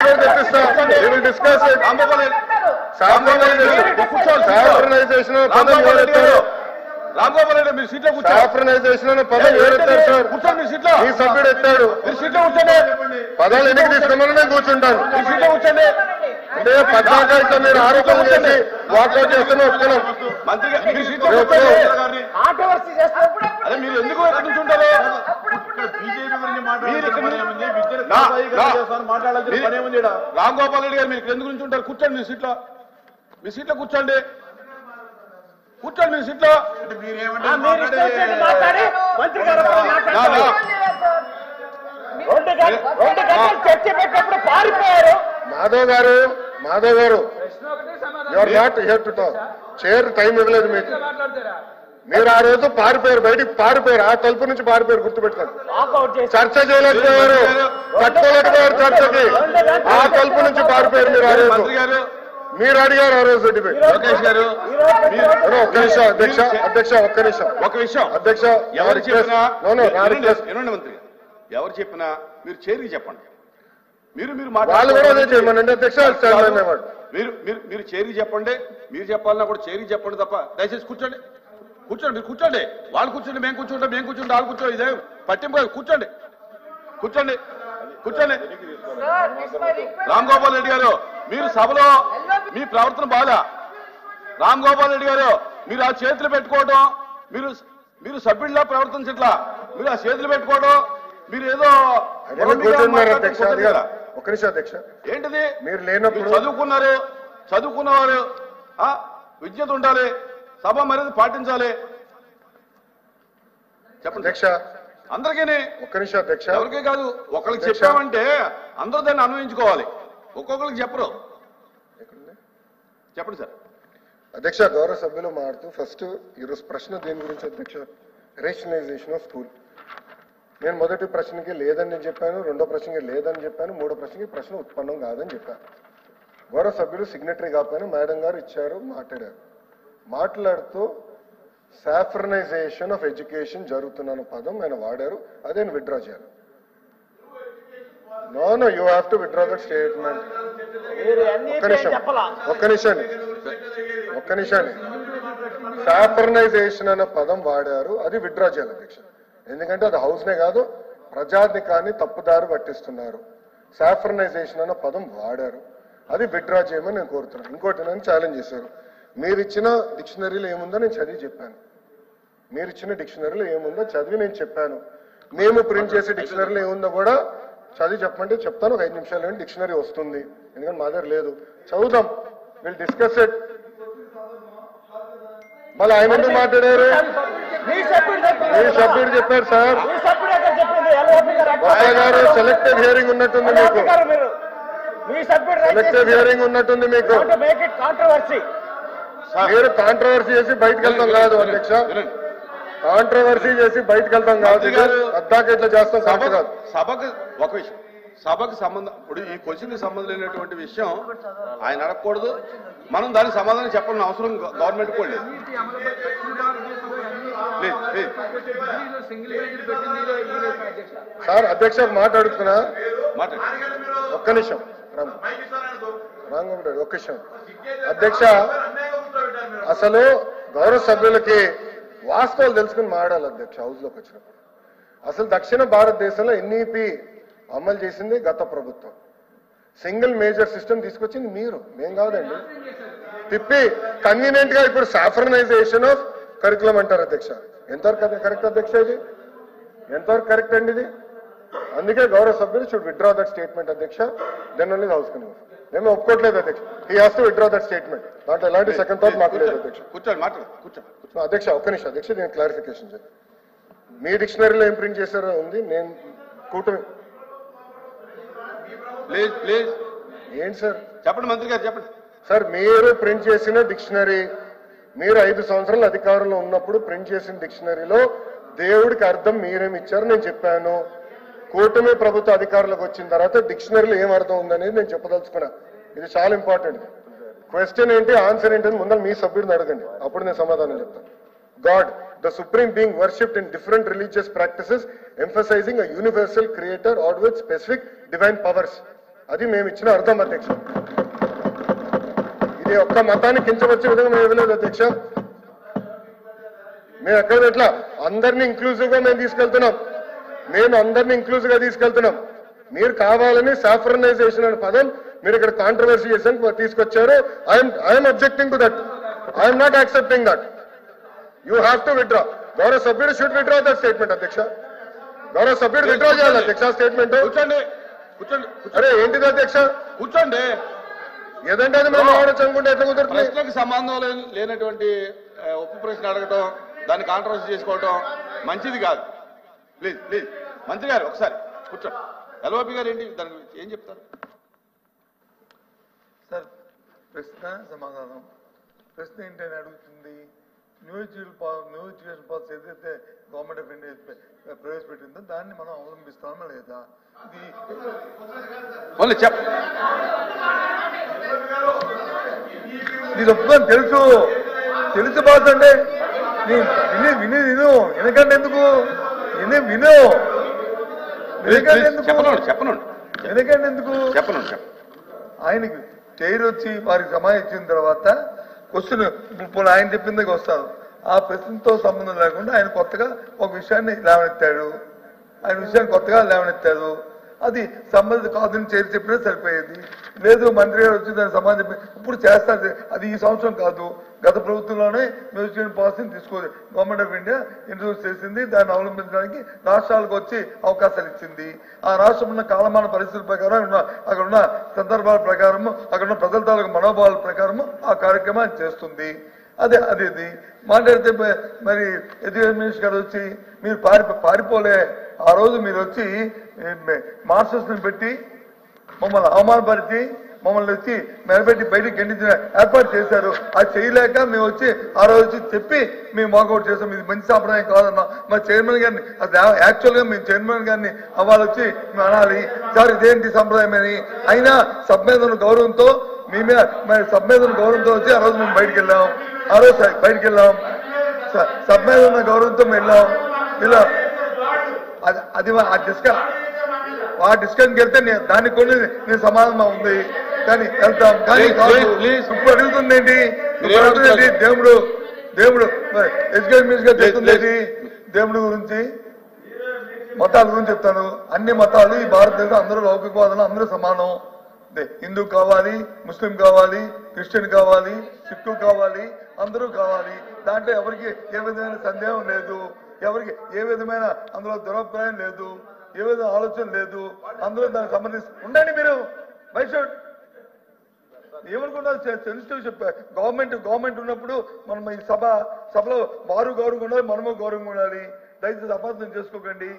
Discuss తెప్పిస్తా. Discuss saffronisation పదం ఎవరెత్తారు? రాంగోపాల్ రెడ్డి మీరు సీట్లో కూర్చోండి. సాఫ్రనైజేషన్ పదం ఎవరెత్తారు సార్? కూర్చోండి మీ సీట్లో. మీ సభ్యుడు ఎత్తాడు. మీరు సీట్లో కూర్చోండి. పదాలు ఎన్నిక తీసుకోమని నేను కూర్చుంటాను. మీ సీట్లో కూర్చోండి. అంటే పద్నాక ఇట్లా మీరు ఆరోపణ చేసి వాకౌట్ చేస్తూనే ఒప్పుకున్నాం. మంత్రి మీరు సీట్లో కూర్చోండి. అదే మీరు ఎందుకు ఎక్కడ కూర్చుంటారు? రాంగోపాల్ రెడ్డి గారు మీరు ఇక్కడ ఎందుకు కూర్చుంటారు? కూర్చోండి మీ సీట్లో. మీ సీట్లో కూర్చోండి. కూర్చోండి మీ సీట్లో. మాధవ్ గారు you are not here to talk. Chair time ఇవ్వలేదు మీకు. మీరు ఆ రోజు పారిపోయారు, బయటికి పారిపోయారు. ఆ తలుపు నుంచి పారిపోయారు, గుర్తుపెట్టుకోండి. చర్చ చేయలేకపోయారు, కట్టుకోలేకపోయారు చర్చకి. ఆ తలుపు నుంచి పారిపోయారు మీరు. ఆ రోజు మీరు అడిగారు ఆ రోజు డిబేట్. లోకేష్ గారు ఒక్క నిమిషం అధ్యక్ష. ఒక్క నిమిషం అధ్యక్ష. ఎవరు చెప్పినా మంత్రి ఎవరు చెప్పినా మీరు చేరికి చెప్పండి. మీరు వాళ్ళు కూడా అదే చేయమనండి అధ్యక్ష. మీరు చేరికి చెప్పండి. మీరు చెప్పాలన్నా కూడా చేరికి చెప్పండి తప్ప దయచేసి కూర్చోండి. కూర్చోండి కూర్చోండి. వాళ్ళు కూర్చోండి, మేము కూర్చుంటాం, మేము కూర్చుంటే వాళ్ళు కూర్చోండి. ఇదే పట్టింపు. కూర్చోండి కూర్చోండి కూర్చోండి. రామ్ గోపాల్ రెడ్డి గారు మీరు సభలో మీ ప్రవర్తన బాగా. రామ్ గోపాల్ రెడ్డి గారు మీరు ఆ చేతులు పెట్టుకోవడం, మీరు సభ్యుల్లా ప్రవర్తించట్లా. మీరు ఆ చేతులు పెట్టుకోవడం, మీరు ఏదో ఒక్క నిమిషం అధ్యక్ష. ఏంటిది? మీరు లేనప్పుడు చదువుకున్నవారు విద్యత ఉండాలి, సభ మర్యాద పాటించాలి. చెప్పండి అధ్యక్ష. అందరికీ. ఒక్క నిమిషం అధ్యక్ష. ఎవరికే కాదు, ఒకరికి చెప్పామంటే అందరూ దాన్ని అన్వయించుకోవాలి. ఒక్కొక్కరికి చెప్పరు. చెప్పండి సార్. అధ్యక్ష, గౌరవ సభ్యులు మాట్లాడుతూ ఫస్ట్ ఈరోజు ప్రశ్న దేని గురించి అధ్యక్ష? Rationalization of school. నేను మొదటి ప్రశ్నకి లేదని నేను చెప్పాను, రెండో ప్రశ్నకి లేదని చెప్పాను, మూడో ప్రశ్నకి ప్రశ్న ఉత్పన్నం కాదని చెప్పాను. గౌరవ సభ్యులు సిగ్నటరీ కాకపోయినా మేడం గారు ఇచ్చారు, మాట్లాడుతూ సాఫ్రనైజేషన్ ఆఫ్ ఎడ్యుకేషన్ జరుగుతున్న పదం ఆయన వాడారు. అదే విత్డ్రా చేయాలి. No you have to withdraw that statement. ఒక్క నిమిషాన్ని సాఫ్రనైజేషన్ అన్న పదం వాడారు, అది విత్డ్రా చేయాలి అధ్యక్ష. ఎందుకంటే అది హౌస్నే కాదు, ప్రజాధికాన్ని తప్పుదారి పట్టిస్తున్నారు. సాఫ్రనైజేషన్ అన్న పదం వాడారు, అది విత్డ్రా చేయమని నేను కోరుతున్నాను. ఇంకోటి నన్ను ఛాలెంజ్ చేశారు. మీరు ఇచ్చిన డిక్షనరీలో ఏముందో నేను చదివి చెప్పాను. మీరు ఇచ్చిన డిక్షనరీలో ఏముందో చదివి నేను చెప్పాను. మేము ప్రింట్ చేసే డిక్షనరీలో ఏముందో కూడా చదివి చెప్పమంటే చెప్తాను. ఒక 5 నిమిషాలు డిక్షనరీ వస్తుంది, ఎందుకంటే మా దగ్గర లేదు. చదువుదాం, విల్ డిస్కస్ ఇట్. మళ్ళీ ఆయన ఎందుకు మాట్లాడారు? మీ సభ్యుడు చెప్పారు సార్. బాబా గారు సెలెక్టెడ్ హియరింగ్ ఉన్నట్టుంది మీకు. సెలెక్టెడ్ హియరింగ్ ఉన్నట్టుంది మీకు. మీరు కాంట్రవర్సీ చేసి బయటకు వెళ్తాం కాదు అధ్యక్ష. కాంట్రవర్సీ చేసి బయటకు వెళ్తాం కాదు. అద్దాక ఇట్లా చేస్తాం కాదు. సభకు ఒక విషయం, సభకు సంబంధం, ఇప్పుడు ఈ క్వశ్చన్ కి సంబంధం లేనటువంటి విషయం ఆయన అడగకూడదు. మనం దానికి సమాధానం చెప్పాలని అవసరం గవర్నమెంట్ కూడా లేదు. సార్ అధ్యక్ష మాట్లాడుతున్నా, ఒక్క నిమిషం రాంగోపాల్ ఒక్క నిమిషం అధ్యక్ష. అసలు గౌరవ సభ్యులకి వాస్తవాలు తెలుసుకుని మాట్లాడాలి అధ్యక్ష. హౌస్ లోకి వచ్చినప్పుడు అసలు దక్షిణ భారతదేశంలో ఎన్ఈపి అమలు చేసింది గత ప్రభుత్వం. సింగిల్ మేజర్ సిస్టమ్ తీసుకొచ్చింది మీరు, మేం కాదండి. తిప్పి కన్వీనియంట్ గా ఇప్పుడు సాఫ్రనైజేషన్ ఆఫ్ కరికులం అంటారు అధ్యక్ష. ఎంతవరకు కరెక్ట్ అధ్యక్ష? ఇది ఎంతవరకు కరెక్ట్ అండి ఇది? అందుకే గౌరవ సభ్యులు షుడ్ విత్డ్రా దట్ స్టేట్మెంట్ అధ్యక్ష. Then only house can move. మేము ఒప్పుకోవట్లేదు అధ్యక్ష. He has to withdraw that statement. దాంట్లో ఎలాంటి సెకండ్ థాట్ మాకు లేదు అధ్యక్ష. అధ్యక్ష ఒక్క నిమిషం అధ్యక్ష, నేను క్లారిఫికేషన్ చేయాలి. మీ డిక్షనరీలో ఏం ప్రింట్ చేశారో ఉంది. నేను కూటమి ఏంటి సార్ చెప్పండి మంత్రి గారు చెప్పండి సార్. మీరు ప్రింట్ చేసిన డిక్షనరీ, మీరు 5 సంవత్సరాల అధికారంలో ఉన్నప్పుడు ప్రింట్ చేసిన డిక్షనరీలో దేవుడికి అర్థం మీరేమి ఇచ్చారో నేను చెప్పాను. కూటమి ప్రభుత్వ అధికారులకు వచ్చిన తర్వాత డిక్షనరీలో ఏం అర్థం ఉందనేది నేను చెప్పదలుచుకున్నా. ఇది చాలా ఇంపార్టెంట్. క్వశ్చన్ ఏంటి, ఆన్సర్ ఏంటి అని ముందు మీ సభ్యుడిని అడగండి, అప్పుడు నేను సమాధానం చెప్తాను. God, the supreme being worshipped in different religious practices, emphasizing a universal creator or with specific divine powers. అది మేము ఇచ్చిన అర్థం అధ్యక్ష. ఇది ఒక్క మతాన్ని కించవచ్చే విధంగా మేము ఇవ్వలేదు అధ్యక్ష. మేము ఎక్కడ ఎట్లా అందరినీ ఇంక్లూజివ్ గా మేము తీసుకెళ్తున్నాం. మేము అందరినీ ఇంక్లూజివ్ గా తీసుకెళ్తున్నాం. మీరు కావాలని సాఫ్రనైజేషన్ అనే పదం మీరు ఇక్కడ కాంట్రవర్సీ చేసి తీసుకొచ్చారు. I'm objecting to that. I'm not accepting that. You have to withdraw. గౌరవ సభ్యుడు షుడ్ విత్డ్రా దట్ స్టేట్మెంట్ అధ్యక్ష. గౌరవ సభ్యుడు విత్డ్రా చేయాలి అధ్యక్ష స్టేట్మెంట్. కూర్చోండి కూర్చోండి. అరే ఏంటిది అధ్యక్ష? కూర్చోండి. ఏదంటే అది మేము ఆలోచనుకుంటే ఎట్లా కుదురుతుంది? ప్రశ్నలకు సంబంధం లేనటువంటి ఒప్పు ప్రశ్న అడగటం, దాన్ని కాంట్రవర్సీ చేసుకోవటం మంచిది కాదు. ప్లీజ్ ప్లీజ్ మంత్రి గారు ఒకసారి కూర్చోండి. ఎల్ఓపి గారు ఏంటి దాని గురించి ఏం చెప్తారు? సార్ ప్రశ్న సమాధానం. ప్రశ్న ఏంటని అడుగుతుంది, న్యూ ఎడ్యుకేషన్ పాలసీ ఏదైతే గవర్నమెంట్ ఆఫ్ ఇండియా ప్రవేశపెట్టిందో దాన్ని మనం అవలంబిస్తామా లేదా? ఇది ఒప్పుకొని తెలుసు బాధ అంటే విని ఎందుకంటే ఎందుకు ఎందుకంటే ఎందుకు ఆయనకి చైర్ వచ్చి వారికి సమాధానం ఇచ్చిన తర్వాత క్వశ్చన్ ఇప్పుడు ఆయన చెప్పిందికి వస్తాను. ఆ ప్రశ్నతో సంబంధం లేకుండా ఆయన కొత్తగా ఒక విషయాన్ని లేవనెత్తాడు. అది సంబంధిత కాదని చైర్ చెప్పినా సరిపోయేది. లేదు మంత్రి గారు వచ్చి దానికి సమాధానం చెప్పి ఇప్పుడు చేస్తారు. అది ఈ సంవత్సరం కాదు, గత ప్రభుత్వంలోనే మ్యూజియం పాలసీని తీసుకోవాలి. గవర్నమెంట్ ఆఫ్ ఇండియా ఇంట్రడ్యూస్ చేసింది. దాన్ని అవలంబించడానికి రాష్ట్రాలకు వచ్చి అవకాశాలు ఇచ్చింది. ఆ రాష్ట్రం ఉన్న కాలమాన పరిస్థితుల ప్రకారం అక్కడ ఉన్న సందర్భాల ప్రకారము అక్కడ ఉన్న ప్రజల తాలూకు మనోభావాల ప్రకారము ఆ కార్యక్రమాన్ని చేస్తుంది. అదే మాట్లాడితే మరి ఎడ్యుకేషన్ మినిస్టర్ గారు వచ్చి మీరు పారిపోలే. ఆ రోజు మీరు వచ్చి మార్క్సిస్ట్ ని పెట్టి మమ్మల్ని అవమానపరిచి మమ్మల్ని వచ్చి మెరపెట్టి బయటికి గెండించిన ఏర్పాటు చేశారు. అది చేయలేక మేము వచ్చి ఆ రోజు వచ్చి చెప్పి మేము వాకౌట్ చేసాం. ఇది మంచి సాంప్రదాయం కాదన్నా. మా చైర్మన్ గారిని అసలు యాక్చువల్గా మేము చైర్మన్ గారిని వాళ్ళు వచ్చి మేము అనాలి, సార్ ఇదేంటి సంప్రదాయం అని. అయినా సబ్మేధన గౌరవంతో సబ్మేధన గౌరవంతో వచ్చి ఆ రోజు మేము బయటికి వెళ్ళాం. సబ్మేధన గౌరవంతో మేము వెళ్ళాం. అది ఆ డిస్కషన్కి వెళ్తే దానికి కూడా నేను సమాధానం ఉంది కానీ వెళ్తాం. కానీ ఇప్పుడు అడుగుతుంది ఏంటి? దేవుడు ఎడ్యుకేషన్ మినిస్టర్ చెప్తుంది దేవుడి గురించి, మతాల గురించి చెప్తాను. అన్ని మతాలు ఈ భారతదేశం అందరూ లౌకికవాదులు, అందరూ సమానం. హిందూ కావాలి, ముస్లిం కావాలి, క్రిస్టియన్ కావాలి, సిక్కు కావాలి, అందరూ కావాలి. దాంట్లో ఎవరికి ఏ విధమైన సందేహం లేదు, ఎవరికి ఏ విధమైన అందులో దురభిప్రాయం లేదు, ఏ విధమైన ఆలోచన లేదు. అందులో దానికి సంబంధించి ఉండండి. మీరు బైషుడ్ ఏమనుకున్నారు? సెన్సిటివ్ చెప్పారు. గవర్నమెంట్ ఉన్నప్పుడు మనం ఈ సభలో వారు గౌరవంగా ఉండాలి, మనము గౌరవంగా ఉండాలి. దయచేసి అపార్థం చేసుకోకండి.